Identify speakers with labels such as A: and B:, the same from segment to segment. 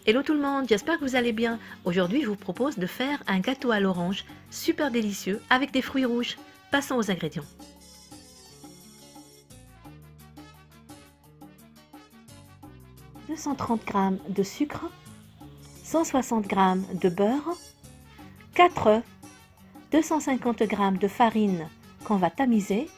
A: Hello tout le monde, j'espère que vous allez bien. Aujourd'hui, je vous propose de faire un gâteau à l'orange, super délicieux, avec des fruits rouges. Passons aux ingrédients. « 230 g de sucre, 160 g de beurre, 4 œufs, 250 g de farine qu'on va tamiser,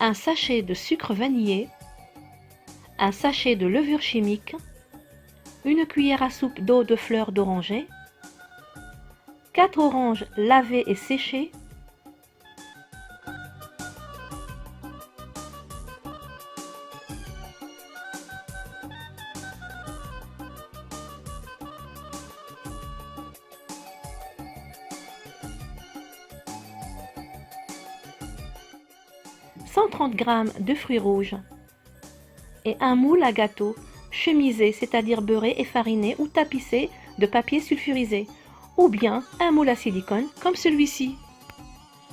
A: un sachet de sucre vanillé, un sachet de levure chimique, une cuillère à soupe d'eau de fleurs d'oranger, 4 oranges lavées et séchées, « 130 g de fruits rouges et un moule à gâteau chemisé, c'est-à-dire beurré et fariné ou tapissé de papier sulfurisé, ou bien un moule à silicone comme celui-ci.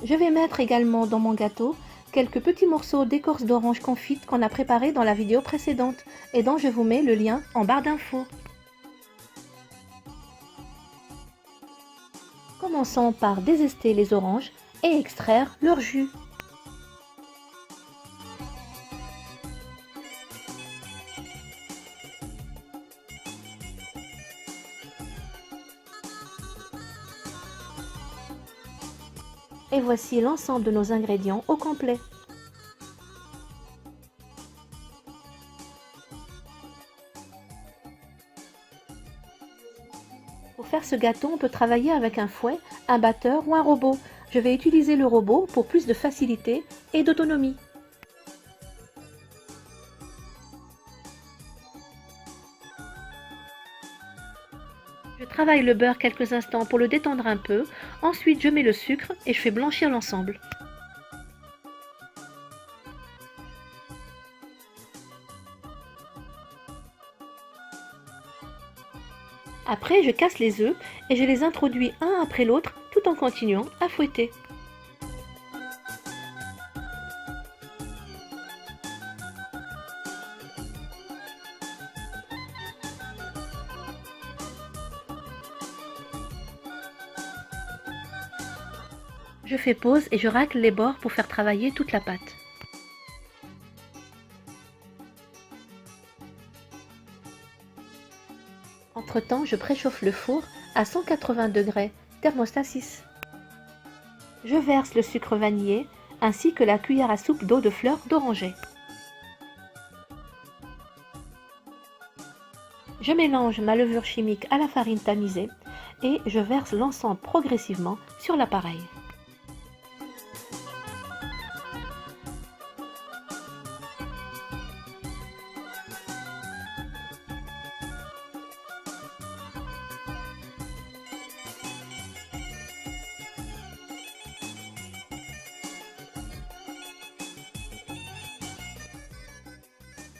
A: Je vais mettre également dans mon gâteau quelques petits morceaux d'écorce d'orange confite qu'on a préparé dans la vidéo précédente et dont je vous mets le lien en barre d'infos. Commençons par désester les oranges et extraire leur jus. Et voici l'ensemble de nos ingrédients au complet. Pour faire ce gâteau, on peut travailler avec un fouet, un batteur ou un robot. Je vais utiliser le robot pour plus de facilité et d'autonomie. Je travaille le beurre quelques instants pour le détendre un peu. Ensuite, je mets le sucre et je fais blanchir l'ensemble. Après, je casse les œufs et je les introduis un après l'autre tout en continuant à fouetter. Je fais pause et je racle les bords pour faire travailler toute la pâte. Entre-temps, je préchauffe le four à 180 degrés, thermostat 6. Je verse le sucre vanillé ainsi que la cuillère à soupe d'eau de fleurs d'oranger. Je mélange ma levure chimique à la farine tamisée et je verse l'ensemble progressivement sur l'appareil.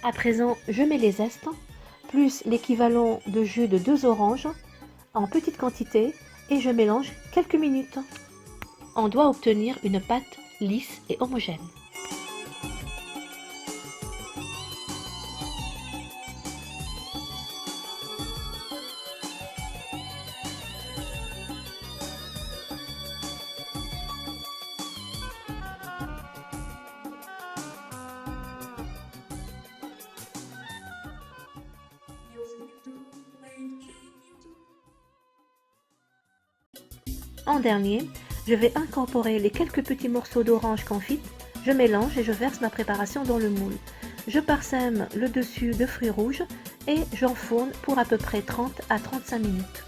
A: À présent, je mets les zestes, plus l'équivalent de jus de 2 oranges, en petite quantité, et je mélange quelques minutes. On doit obtenir une pâte lisse et homogène. En dernier, je vais incorporer les quelques petits morceaux d'orange confite, je mélange et je verse ma préparation dans le moule. Je parsème le dessus de fruits rouges et j'enfourne pour à peu près 30 à 35 minutes.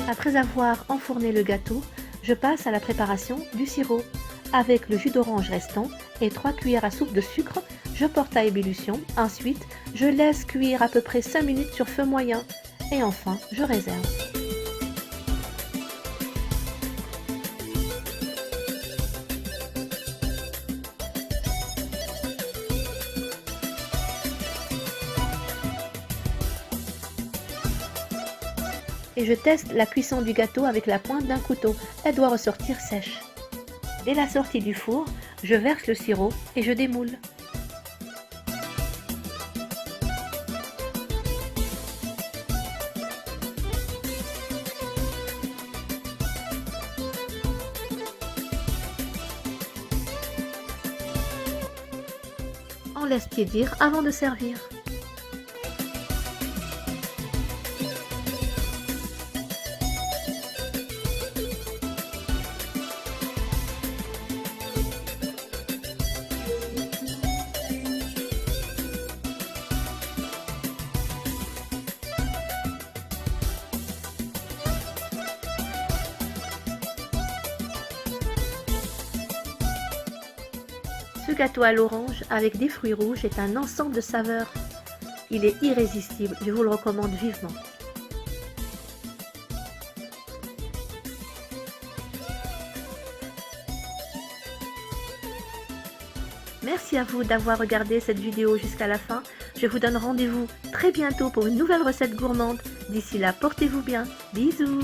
A: Après avoir enfourné le gâteau, je passe à la préparation du sirop. Avec le jus d'orange restant et 3 cuillères à soupe de sucre, je porte à ébullition. Ensuite, je laisse cuire à peu près 5 minutes sur feu moyen. Et enfin, je réserve. Et je teste la cuisson du gâteau avec la pointe d'un couteau. Elle doit ressortir sèche. Dès la sortie du four, je verse le sirop et je démoule. On laisse tiédir avant de servir. Ce gâteau à l'orange avec des fruits rouges est un ensemble de saveurs. Il est irrésistible, je vous le recommande vivement. Merci à vous d'avoir regardé cette vidéo jusqu'à la fin. Je vous donne rendez-vous très bientôt pour une nouvelle recette gourmande. D'ici là, portez-vous bien. Bisous!